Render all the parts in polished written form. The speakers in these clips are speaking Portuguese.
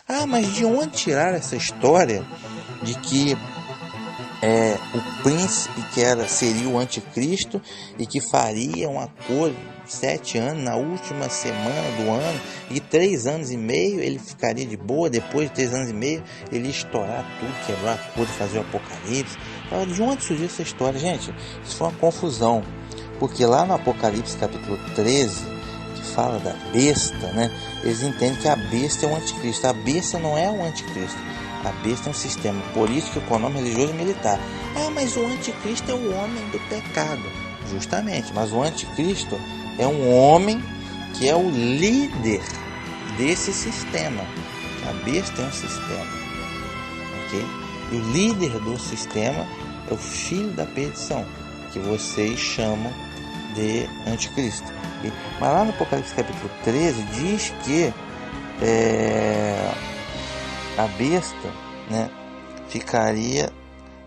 Ah, mas de onde tirar essa história de que o príncipe seria o anticristo e que faria um acordo 7 anos na última semana do ano e 3 anos e meio ele ficaria de boa, depois de 3 anos e meio ele ia estourar tudo, quebrar acordo, fazer o apocalipse? De onde surgiu essa história? Gente, isso foi uma confusão, porque lá no Apocalipse capítulo 13, que fala da besta, né? Eles entendem que a besta é o anticristo. A besta não é o anticristo. A besta é um sistema político, econômico, religioso e militar. Ah, mas o anticristo é o homem do pecado. Justamente, mas o anticristo é um homem que é o líder desse sistema. A besta é um sistema, ok? E o líder do sistema é o filho da perdição, que vocês chamam de anticristo. Mas lá no Apocalipse capítulo 13 diz que a besta, né,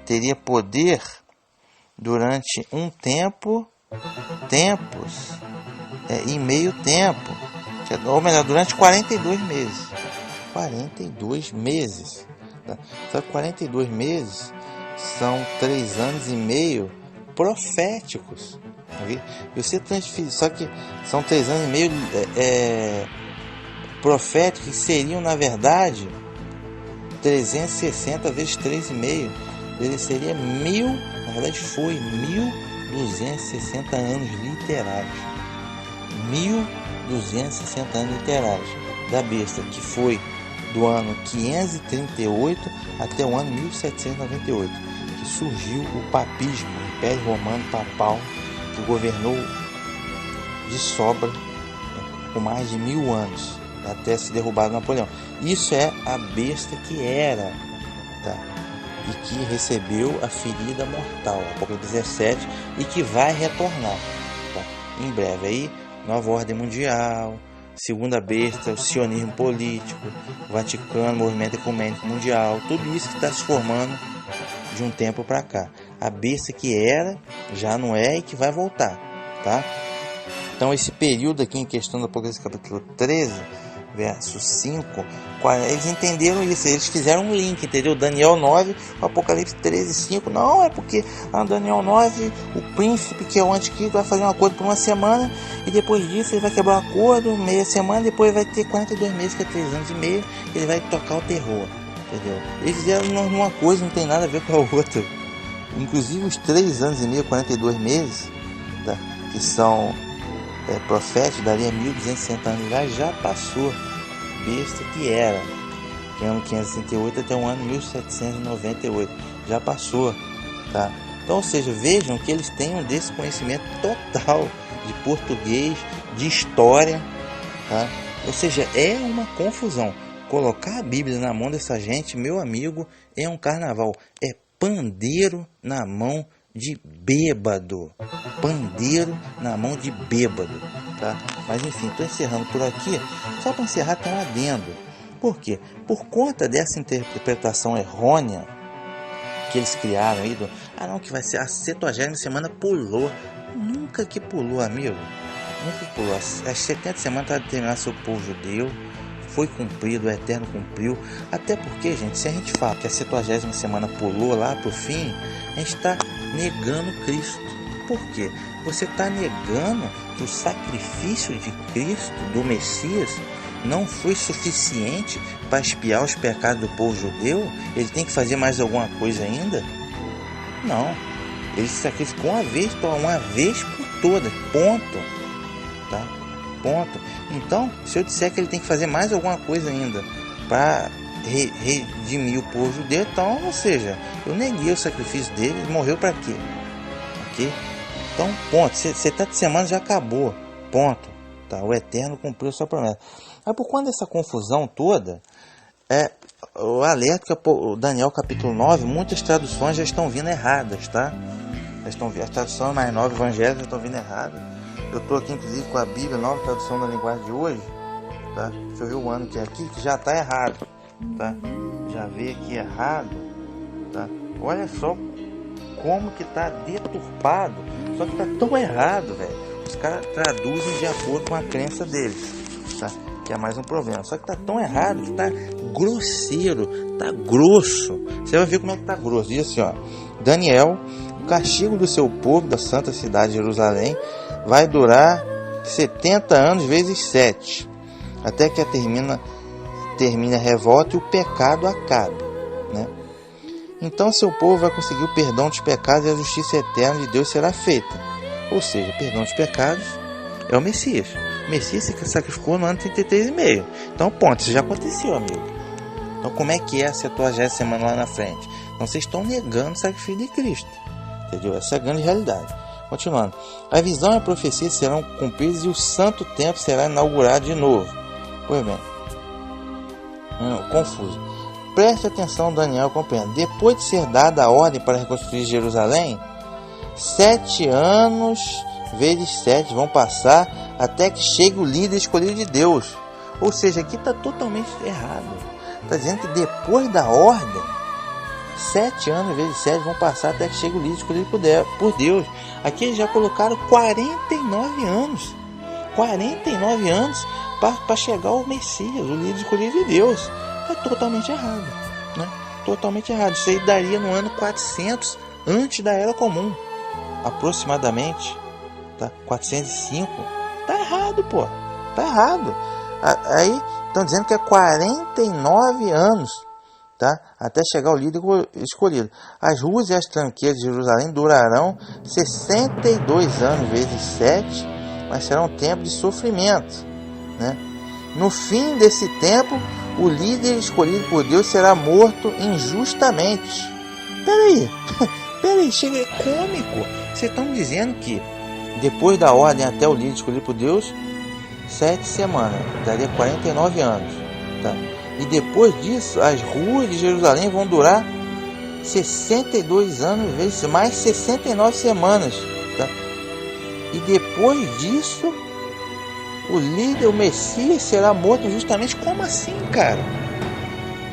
teria poder durante um tempos e meio tempo, ou melhor, durante 42 meses. 42 meses. Tá? Só que 42 meses são 3 anos e meio proféticos. Okay? E você transfere, só que são 3 anos e meio proféticos, que seriam, na verdade, 360 vezes 3,5. Ele seria na verdade foi 1260 anos literais. 1260 anos literais da besta, que foi do ano 538 até o ano 1798, que surgiu o papismo, o Império Romano Papal, que governou de sobra, né, por mais de 1000 anos, até se derrubar Napoleão. Isso é a besta que era, tá? E que recebeu a ferida mortal, Apocalipse 17, e que vai retornar, tá? Em breve. Aí, nova ordem mundial, segunda besta, o sionismo político, o Vaticano, movimento ecumênico mundial, tudo isso que está se formando de um tempo para cá. A besta que era, já não é e que vai voltar, tá? Então esse período aqui em questão do Apocalipse capítulo 13, verso 5, eles entenderam isso, eles fizeram um link, entendeu? Daniel 9, Apocalipse 13, 5, não, é porque lá no Daniel 9, o príncipe, que é o anticristo, vai fazer um acordo por uma semana, e depois disso ele vai quebrar o acordo, meia semana, depois vai ter 42 meses, que é 3 anos e meio, ele vai tocar o terror, entendeu? Eles fizeram uma coisa, não tem nada a ver com a outra. Inclusive os 3 anos e meio, 42 meses, tá? Que são proféticos, daria 1260 anos, já passou. Besta que era, que é ano 568 até o ano 1798, já passou, tá? Então, ou seja, vejam que eles têm um desse conhecimento total de português, de história, tá? Ou seja, é uma confusão. Colocar a Bíblia na mão dessa gente, meu amigo, é um carnaval, é pandeiro na mão de bêbado, pandeiro na mão de bêbado, tá? Mas enfim, estou encerrando por aqui. Só para encerrar, tem um adendo. Por quê? Por conta dessa interpretação errônea que eles criaram aí que vai ser a 70ª semana, pulou. Nunca que pulou, amigo. Nunca que pulou. As 70 semanas para determinar seu povo judeu. Foi cumprido, o Eterno cumpriu. Até porque, gente, se a gente fala que a 70ª semana pulou lá pro fim, a gente está negando Cristo. Por quê? Você está negando que o sacrifício de Cristo, do Messias, não foi suficiente para expiar os pecados do povo judeu? Ele tem que fazer mais alguma coisa ainda? Não. Ele se sacrificou uma vez por todas. Ponto. Tá? Ponto. Então, se eu disser que ele tem que fazer mais alguma coisa ainda para redimir o povo judeu, então, ou seja, eu neguei o sacrifício dele, ele morreu para quê? Ok? Então, ponto. 70 semanas já acabou. Ponto. Tá? O Eterno cumpriu a sua promessa. Mas por conta dessa confusão toda, o alerta que o Daniel capítulo 9, muitas traduções já estão vindo erradas, tá? As traduções mais novas evangélicas já estão vindo erradas. Eu estou aqui inclusive com a Bíblia, nova tradução da linguagem de hoje, tá? Deixa eu ver o ano que é aqui, que já está errado, tá? Já veio aqui errado, tá? Olha só como que está deturpado, só que está tão errado, velho. Os caras traduzem de acordo com a crença deles, tá? Que é mais um problema. Só que está tão errado que está grosseiro, tá grosso. Você vai ver como é que tá grosso. Diz assim, ó: Daniel, o castigo do seu povo, da santa cidade de Jerusalém, vai durar 70 anos vezes 7, até que termine a revolta e o pecado acabe, né? Então seu povo vai conseguir o perdão dos pecados e a justiça eterna de Deus será feita. Ou seja, perdão dos pecados é o Messias. O Messias se sacrificou no ano 33,5. Então, ponto, isso já aconteceu, amigo. Então, como é que é a 70ª semana lá na frente? Então, vocês estão negando o sacrifício de Cristo. Entendeu? Essa é a grande realidade. Continuando. A visão e a profecia serão cumpridas e o santo templo será inaugurado de novo. Pois bem. Confuso. Preste atenção, Daniel, compreenda. Depois de ser dada a ordem para reconstruir Jerusalém, 7 anos vezes 7 vão passar até que chegue o líder escolhido de Deus. Ou seja, aqui está totalmente errado. Está dizendo que depois da ordem, 7 anos vezes 7 vão passar até que chegue o líder escolhido por Deus. Aqui eles já colocaram 49 anos. 49 anos para chegar o Messias, o líder escolhido de Deus. É totalmente errado, né? Totalmente errado. Isso aí daria no ano 400 antes da Era Comum, aproximadamente, tá? 405. Tá errado, pô. Tá errado. Aí estão dizendo que é 49 anos, tá? Até chegar o líder escolhido. As ruas e as tranqueiras de Jerusalém durarão 62 anos vezes 7, mas será um tempo de sofrimento, né? No fim desse tempo, o líder escolhido por Deus será morto injustamente. Peraí, chega, é cômico. Vocês estão dizendo que depois da ordem até o líder escolhido por Deus, 7 semanas, daria 49 anos, tá? E depois disso, as ruas de Jerusalém vão durar 62 anos vezes mais 69 semanas, tá? E depois disso, o líder, o Messias, será morto injustamente. Como assim, cara?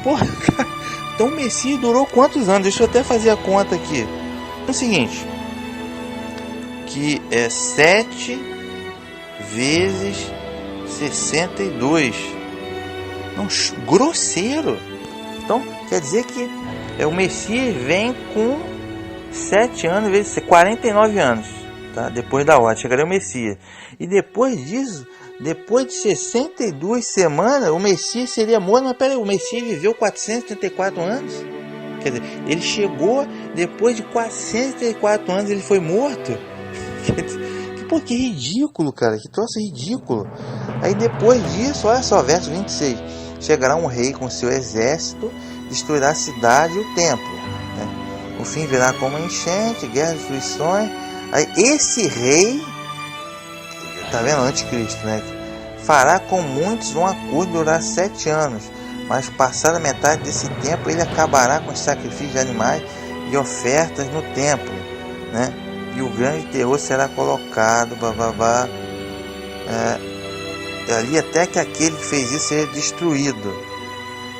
Porra, cara. Então o Messias durou quantos anos? Deixa eu até fazer a conta aqui. É o seguinte, que é 7 vezes 62. Não, grosseiro. Então quer dizer que o Messias vem com 7 anos vezes 49 anos, tá? Depois da ordem chegaria o Messias. E depois disso, depois de 62 semanas, o Messias seria morto. Mas peraí, o Messias viveu 434 anos? Quer dizer, ele chegou depois de 434 anos, ele foi morto? Pô, que ridículo, cara. Que troço ridículo. Aí depois disso, olha só, verso 26. Chegará um rei com seu exército, destruirá a cidade e o templo, né? O fim virá como enchente, guerra, destruições. Aí esse rei, tá vendo? Anticristo, né? Fará com muitos um acordo durar 7 anos, mas passada metade desse tempo ele acabará com os sacrifícios de animais e ofertas no templo, né? E o grande terror será colocado, ali até que aquele que fez isso seja destruído.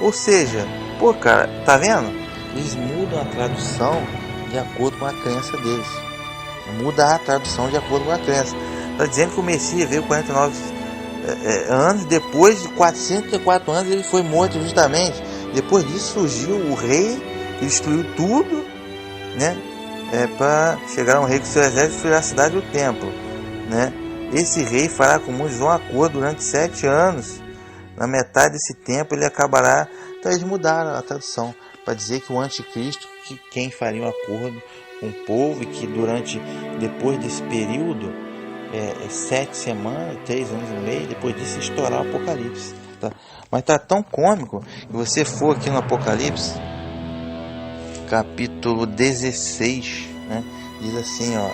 Ou seja, pô, cara, tá vendo? Eles mudam a tradução de acordo com a crença deles. Muda a tradução de acordo com a crença. Está dizendo que o Messias veio 49 anos, depois de 404 anos ele foi morto justamente. Depois disso surgiu o rei que destruiu tudo, né? Para chegar um rei com seu exército e destruir a cidade e o templo, né? Esse rei fará com muitos um acordo durante 7 anos. Na metade desse tempo ele acabará. Então eles mudaram a tradução para dizer que o anticristo, que quem faria um acordo com o povo, e que depois desse período, 7 semanas, 3 anos e meio, depois disso estourar o Apocalipse, tá? Mas tá tão cômico que você for aqui no Apocalipse, capítulo 16, né? Diz assim, ó,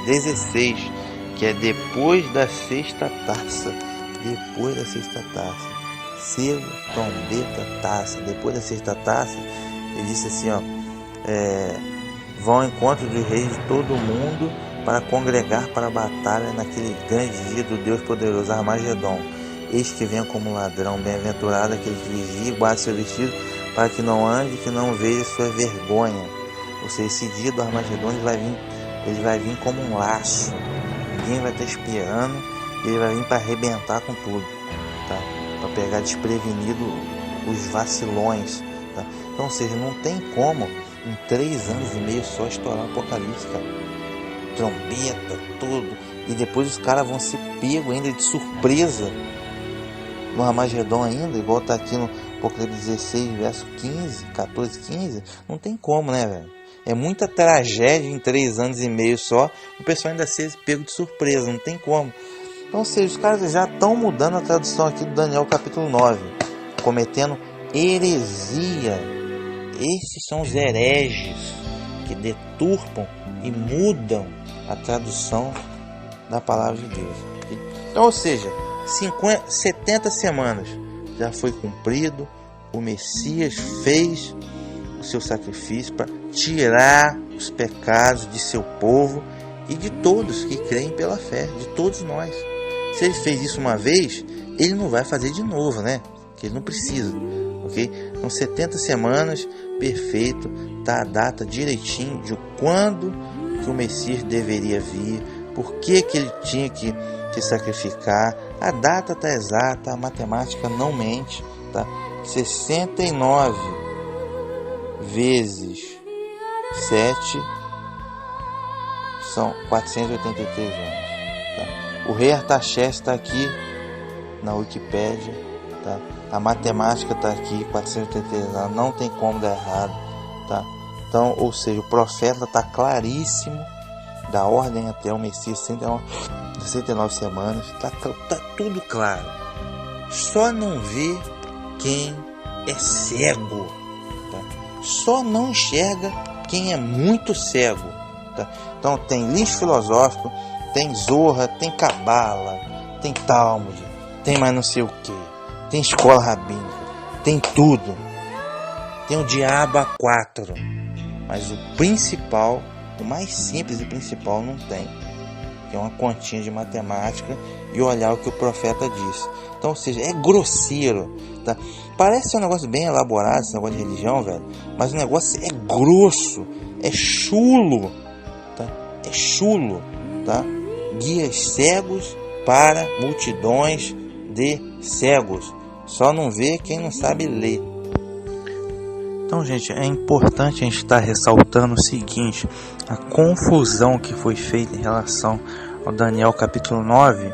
16, que é depois da sexta taça, depois da sexta taça, selo, trombeta, taça, depois da sexta taça, ele disse assim, ó, vão ao encontro dos reis de todo o mundo para congregar para a batalha naquele grande dia do Deus poderoso, Armagedon. Eis que vem como ladrão, bem-aventurado aquele que vigia e guarda seu vestido, para que não ande, que não veja sua vergonha. Ou seja, esse dia do Armagedon ele vai vir como um laço. Ninguém vai estar esperando, ele vai vir para arrebentar com tudo, tá? Para pegar desprevenido os vacilões, tá? Então, ou seja, não tem como em 3 anos e meio só estourar o Apocalipse, cara. Trombeta, tudo, e depois os caras vão ser pegos ainda de surpresa no Armagedon ainda, igual tá aqui no Apocalipse 16, verso 15, 14, 15, não tem como, né, velho? É muita tragédia em 3 anos e meio só, o pessoal ainda ser pego de surpresa, não tem como. Então, ou seja, os caras já estão mudando a tradução aqui do Daniel capítulo 9, cometendo heresia. Esses são os hereges que deturpam e mudam a tradução da palavra de Deus. Então, ou seja, 70 semanas já foi cumprido, o Messias fez o seu sacrifício para tirar os pecados de seu povo e de todos que creem pela fé, de todos nós. Se ele fez isso uma vez, ele não vai fazer de novo, né? Que ele não precisa, ok? Então 70 semanas, perfeito, tá a data direitinho de quando que o Messias deveria vir, por que que ele tinha que se sacrificar, a data está exata, a matemática não mente, tá? 69 vezes 7 são 483 anos, tá? O rei Artaxerxes está aqui na Wikipédia, tá? A matemática está aqui, 483 anos, não tem como dar errado, tá? Então, ou seja, o profeta está claríssimo, da ordem até o Messias, 69 semanas, tá tudo claro. Só não vê quem é cego, tá? Só não enxerga quem é muito cego, tá? Então tem lixo filosófico, tem Zorra, tem Cabala, tem Talmud, tem mais não sei o que, tem escola rabínica, tem tudo, tem o diabo a 4, mas o principal, o mais simples e principal não tem, que é uma continha de matemática e olhar o que o profeta disse. Então, ou seja, é grosseiro, tá? Parece ser um negócio bem elaborado, esse negócio de religião, velho, mas o negócio é grosso, é chulo, tá? É chulo, tá? Guias cegos para multidões de cegos. Só não vê quem não sabe ler. Então, gente, é importante a gente estar ressaltando o seguinte: a confusão que foi feita em relação ao Daniel capítulo 9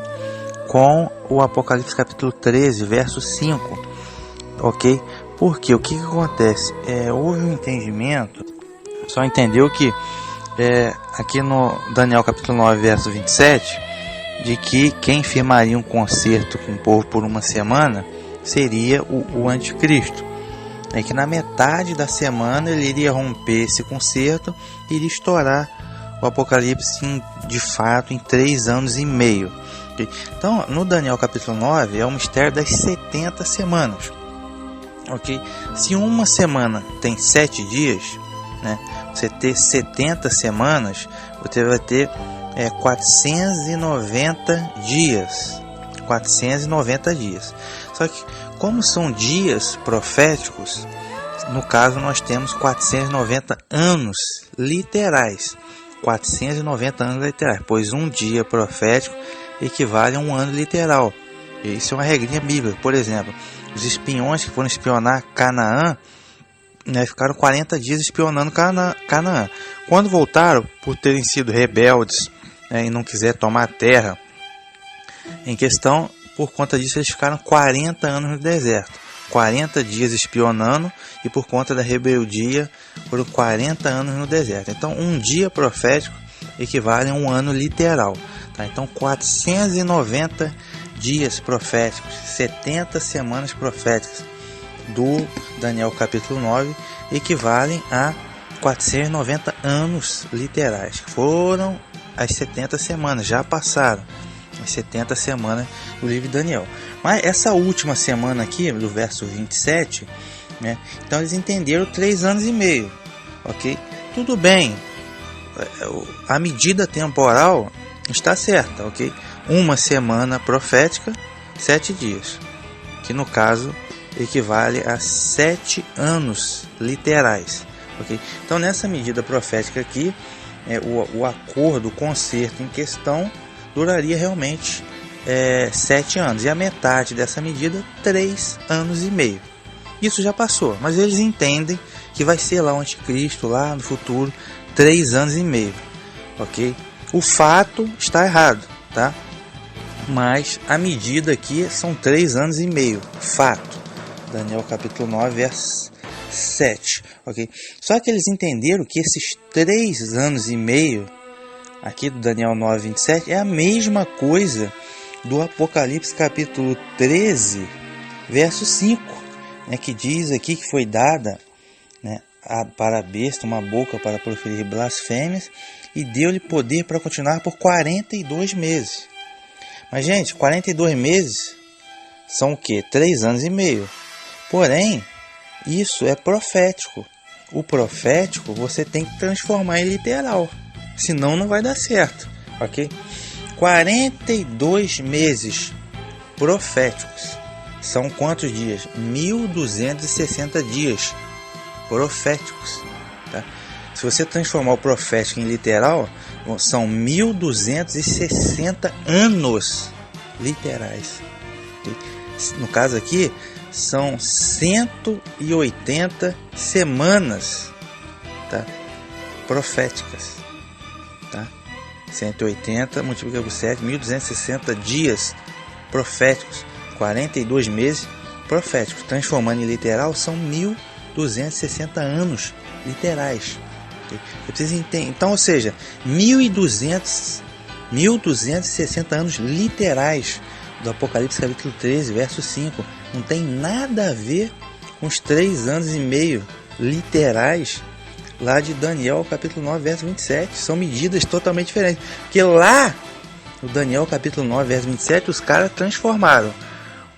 com o Apocalipse capítulo 13, verso 5, ok? Porque o que acontece? Houve um entendimento, só entendeu que aqui no Daniel capítulo 9, verso 27, de que quem firmaria um concerto com o povo por uma semana seria o anticristo. É que na metade da semana ele iria romper esse concerto e iria estourar o Apocalipse de fato em 3 anos e meio. Então, no Daniel capítulo 9 é o mistério das 70 semanas. Ok? Se uma semana tem 7 dias, né, você ter 70 semanas, você vai ter 490 dias. 490 dias. Só que, como são dias proféticos, no caso nós temos 490 anos literais. 490 anos literais, pois um dia profético equivale a um ano literal. Isso é uma regrinha bíblica. Por exemplo, os espiões que foram espionar Canaã, né, ficaram 40 dias espionando Canaã. Quando voltaram, por terem sido rebeldes, né, e não quiser tomar a terra em questão, por conta disso eles ficaram 40 anos no deserto. 40 dias espionando, e por conta da rebeldia foram 40 anos no deserto. Então um dia profético equivale a um ano literal, tá? Então 490 dias proféticos, 70 semanas proféticas do Daniel capítulo 9 equivalem a 490 anos literais. Foram as 70 semanas, já passaram as 70 semanas do livro de Daniel. Mas essa última semana aqui, do verso 27, né, então eles entenderam 3 anos e meio, ok? Tudo bem, a medida temporal está certa, ok? Uma semana profética, 7 dias, que no caso equivale a 7 anos literais, ok? Então nessa medida profética aqui, o acordo, o concerto em questão duraria realmente 7 anos, e a metade dessa medida, 3 anos e meio, isso já passou, mas eles entendem que vai ser lá o anticristo, lá no futuro, 3 anos e meio, ok? O fato está errado, tá? Mas a medida aqui são 3 anos e meio, fato. Daniel capítulo 9, verso 7, ok? Só que eles entenderam que esses 3 anos e meio, aqui do Daniel 9, 27, é a mesma coisa do Apocalipse capítulo 13, verso 5, né, que diz aqui que foi dada, né, para a besta uma boca para proferir blasfêmias e deu-lhe poder para continuar por 42 meses. Mas, gente, 42 meses são o quê? 3 anos e meio. Porém, isso é profético. O profético você tem que transformar em literal, senão não vai dar certo, ok? 42 meses proféticos são quantos dias? 1260 dias proféticos, tá? Se você transformar o profético em literal, são 1260 anos literais. No caso aqui, são 180 semanas, tá? Proféticas, tá? 180 multiplica por 7, 1260 dias proféticos, 42 meses proféticos. Transformando em literal, são 1260 anos literais. Okay? Eu preciso entender. Então, ou seja, 1260 anos literais do Apocalipse capítulo 13, verso 5. Não tem nada a ver com os 3 anos e meio literais lá de Daniel capítulo 9, verso 27. São medidas totalmente diferentes. Porque lá no Daniel capítulo 9, verso 27, os caras transformaram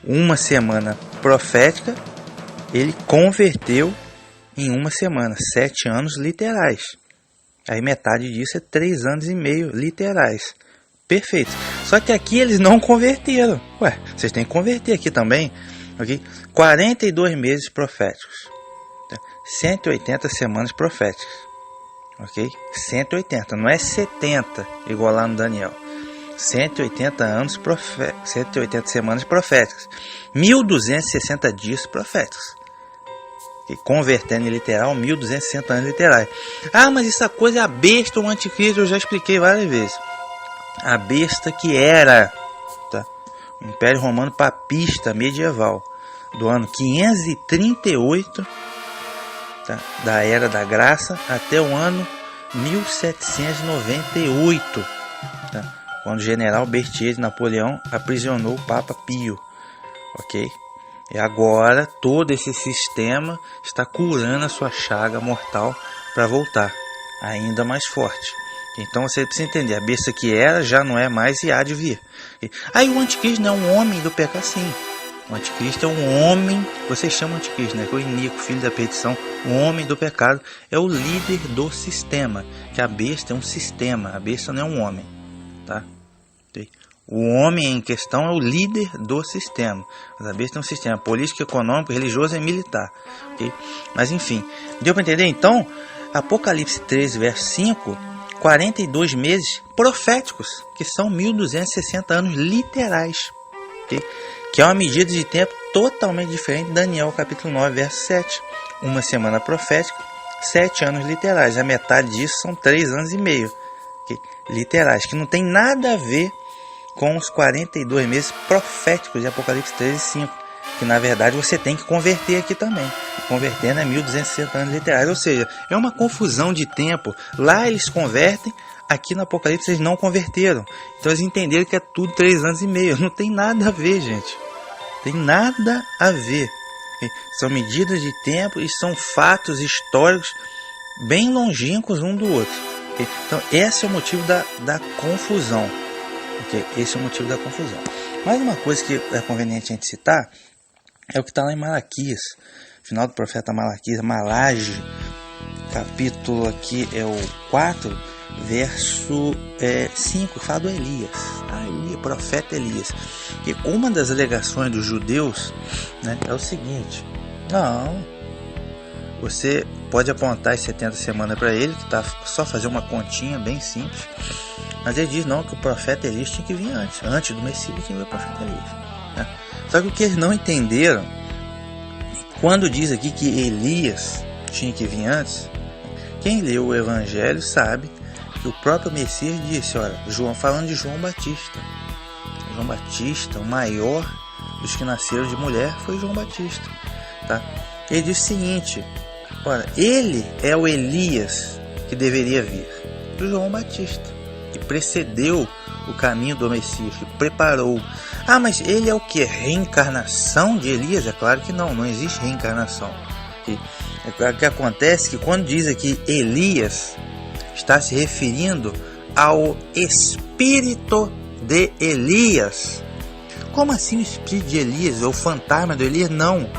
uma semana profética, ele converteu em uma semana, 7 anos literais. Aí metade disso é 3 anos e meio literais. Perfeito. Só que aqui eles não converteram. Ué, vocês têm que converter aqui também. Okay? 42 meses proféticos. 180 semanas proféticas. Ok? 180, não é 70, igual lá no Daniel. 180 anos 180 semanas proféticas. 1260 dias proféticos. Okay? Convertendo em literal, 1260 anos literais. Ah, mas essa coisa é a besta ou o anticristo, eu já expliquei várias vezes. A besta que era, tá? O Império Romano Papista medieval, do ano 538, tá? Da Era da Graça, até o ano 1798, tá? Quando o general Berthier de Napoleão aprisionou o Papa Pio, ok? E agora todo esse sistema está curando a sua chaga mortal para voltar ainda mais forte. Então você precisa entender, a besta que era já não é mais e há de vir. Aí o anticristo não é um homem do pecado, sim. O anticristo é um homem, vocês chamam de anticristo, né? Que é o Inico, filho da perdição, o homem do pecado, é o líder do sistema. Que a besta é um sistema, a besta não é um homem, tá? O homem em questão é o líder do sistema. Mas a besta é um sistema político, econômico, religioso e militar. Okay? Mas enfim, deu para entender então? Apocalipse 13, verso 5, 42 meses proféticos, que são 1260 anos literais. Okay? Que é uma medida de tempo totalmente diferente de Daniel capítulo 9, verso 7. Uma semana profética, 7 anos literais. A metade disso são 3 anos e meio. Okay? Literais, que não tem nada a ver com os 42 meses proféticos de Apocalipse 13, 5. Que na verdade você tem que converter aqui também. Convertendo é 1260 anos literais. Ou seja, é uma confusão de tempo. Lá eles convertem, aqui no Apocalipse eles não converteram. Então eles entenderam que é tudo 3 anos e meio. Não tem nada a ver, gente. Tem nada a ver. São medidas de tempo e são fatos históricos bem longínquos um do outro. Então esse é o motivo da confusão. Esse é o motivo da confusão. Mais uma coisa que é conveniente a gente citar é o que está lá em Malaquias, final do profeta Malaquias, Malage, capítulo aqui é o 4, verso 5, fala do Elias, profeta Elias. E uma das alegações dos judeus, né, é o seguinte: não, você pode apontar as 70 semanas para ele, que tá só fazer uma continha bem simples, mas ele diz não, que o profeta Elias tinha que vir antes do Messias, tinha que vir o profeta Elias, né? Só que o que eles não entenderam, Quando diz aqui que Elias tinha que vir antes, quem leu o Evangelho sabe que o próprio Messias disse, olha, João, falando de João Batista. João Batista, o maior dos que nasceram de mulher, foi João Batista. Tá? Ele diz o seguinte, olha, ele é o Elias que deveria vir, João Batista, que precedeu o caminho do Messias, que preparou. Ah, mas ele é o que? Reencarnação de Elias? É claro que não existe reencarnação. O que acontece é que quando diz aqui Elias, está se referindo ao espírito de Elias. Como assim o espírito de Elias? É o fantasma de Elias? Não.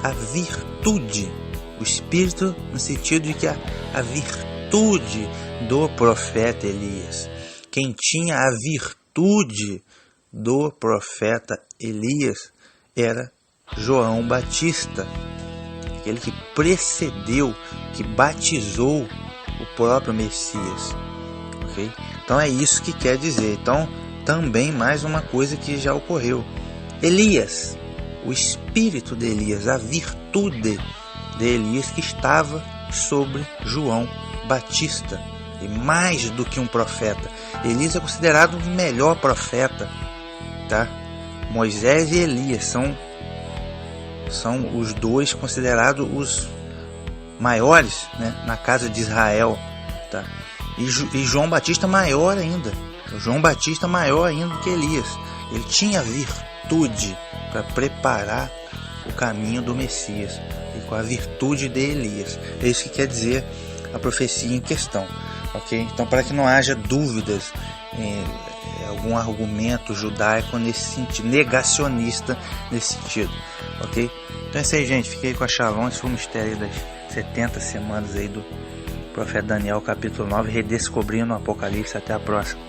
A virtude. O espírito no sentido de que a virtude do profeta Elias. Quem tinha a virtude do profeta Elias era João Batista, aquele que precedeu, que batizou o próprio Messias. Okay? Então é isso que quer dizer. Então também mais uma coisa que já ocorreu. Elias, o espírito de Elias, a virtude de Elias que estava sobre João Batista. E mais do que um profeta, Elias é considerado o melhor profeta, tá? Moisés e Elias são os dois considerados os maiores, né, na casa de Israel, tá? E João Batista maior ainda. João Batista maior ainda do que Elias. Ele tinha virtude para preparar o caminho do Messias, e com a virtude de Elias. É isso que quer dizer a profecia em questão. Okay? Então, para que não haja dúvidas em algum argumento judaico nesse sentido, negacionista nesse sentido. Okay? Então é isso aí, gente. Fiquei com a Shalom. Esse foi o mistério das 70 semanas aí do profeta Daniel, capítulo 9, redescobrindo o Apocalipse. Até a próxima.